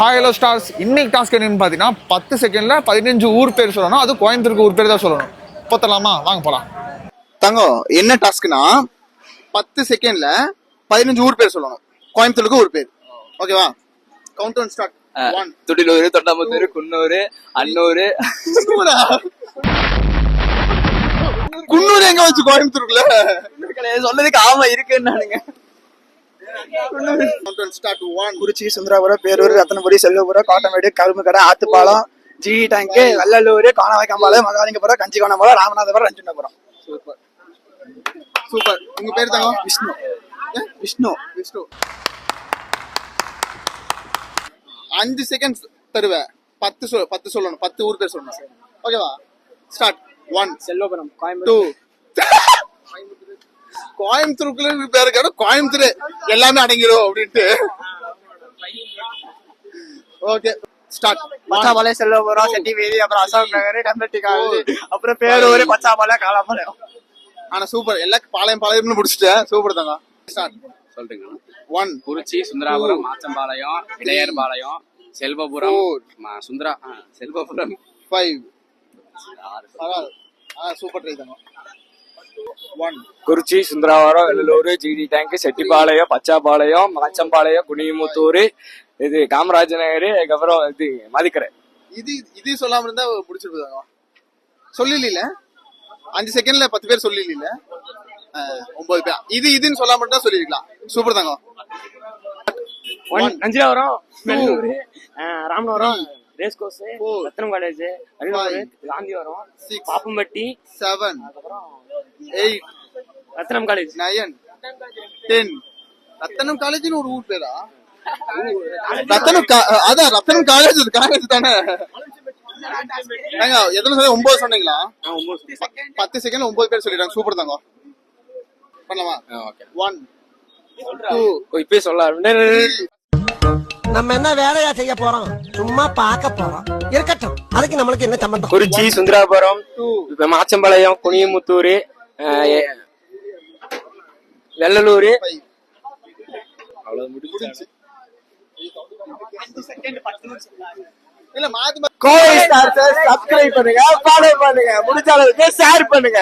Hi hello stars, இன்னைக்கு task என்னன்னு பார்த்தீங்கன்னா 10 செகண்ட்ல 15 ஊர் பேர் சொல்லணும். அது கோயம்புத்தூருக்கு ஊர் பேர் தான் சொல்லணும். போத்தலாமா? வாங்க போலாம். தங்கம், என்ன டாஸ்க்னா 10 செகண்ட்ல 15 ஊர் பேர் சொல்லணும். கோயம்புத்தூருக்கு ஊர் பேர். ஓகேவா? Countdown start. 1 Thudiyalur, Thondamuthur, Coonoor, Annur. Coonoor எங்க வச்சு கோயம்புத்தூருக்குள்ள சொன்னதுக்கு ஆமா இருக்குன்னு நானுங்க. Kurichi, Sundarapuram, Perur, Rathinapuri, Selvapuram, Kottaimedu, Karumbukadai, Athupalam, GD tank, Vellalur, Kanuvaikampalayam, Mahalingapuram, Kanjikonapuram, Ramanathapuram, Ranjinapuram. Super super. உங்க பேர் தங்கம்? விஷ்ணு. விஷ்ணு. விஷ்ணு. 5 செகண்ட்ஸ் தருவேன். 10 சொல்லணும். 10 ஊர் பேர் சொல்லணும். ஓகேவா? ஸ்டார்ட். 1 செல்வபுரம், 2 கோயம்புத்தூருக்குள்ள பேரு கேட்ட கோயம்புத்தூர் எல்லாமே அடங்கிடும் அப்படின்ட்டு. Okay, start. பச்சாபாளையம், செல்வபுரம், செட்டி வீதி, அப்புறம் அசோக் நகர், கம்பெட்டி காலனி, அப்புறம் பேரூர், பச்சாபாளையம், காலாபாளையம். ஆனா சூப்பர், எல்லாம் பாளையம்னு முடிச்சுட்டேன். சூப்பர் தாங்க. ஸ்டார்ட். சொல்றீங்களா? 1 குறிச்சி, சுந்தராபுரம், மாச்சம்பாளையம், இளையர்பாளையம், செல்வபுரம், செல்வபுரம். 5 சூப்பர் ட்ரை தாங்க. 1 குறிச்சி, சுந்தராவரம், வெள்ளலூர், ஜிடி டேங்க், செட்டிப்பாளையம், பச்சாபாளையம், மாச்சம்பாளையம், குனிமுத்தூர், இது காமராஜ நகர், அதுக்கப்புறம் இது மதிக்கரை. இது சொல்லாம இருந்தா முடிச்சிருப்பாங்க. சொல்லில 5 செகண்ட்ல 10 பேர் சொல்லில. 9 பேர் இதுன்னு சொல்லாம இருந்தா சொல்லிருக்கலாம். சூப்பர் தாங்க. 1 நஞ்சிலாவரம், வெள்ளூர், ராமநாதபுரம், ரேஸ்கோர்ஸ், ரத்னம் காலேஜ், காந்திவரம், பாப்பம்பட்டி, 7 8 ரத்னம் காலேஜ், 9 10. ரத்தனம் காலேஜ்னு ஒரு ஊர் பேரா? அதான் ரத்தனம் காலேஜ் தானே. எத்தனை சொல்லி 9 சொன்னீங்களா? 10 செகண்ட் 9 பேர் சொல்லிடுறாங்க. சூப்பர் தாங்க. பண்ணலாமா? 1 2 இப்பயே சொல்ல நம்ம என்ன வேலையா செய்ய போறோம்? சும்மா பார்க்க போறோம். இருக்கட்டும், அதுக்கு நம்மளுக்கு என்ன சம்பந்தம்? குறிச்சி, சுந்தராபுரம், மாச்சம்பாளையம், குனிமுத்தூர், வெள்ளலூர். முடிஞ்சு. இல்ல மாத்தி கோவை ஸ்டார்ஸ் சப்ஸ்கிரைப் பண்ணுங்க, ஃபாலோ பண்ணுங்க, முடிஞ்ச அளவுக்கு ஷேர் பண்ணுங்க.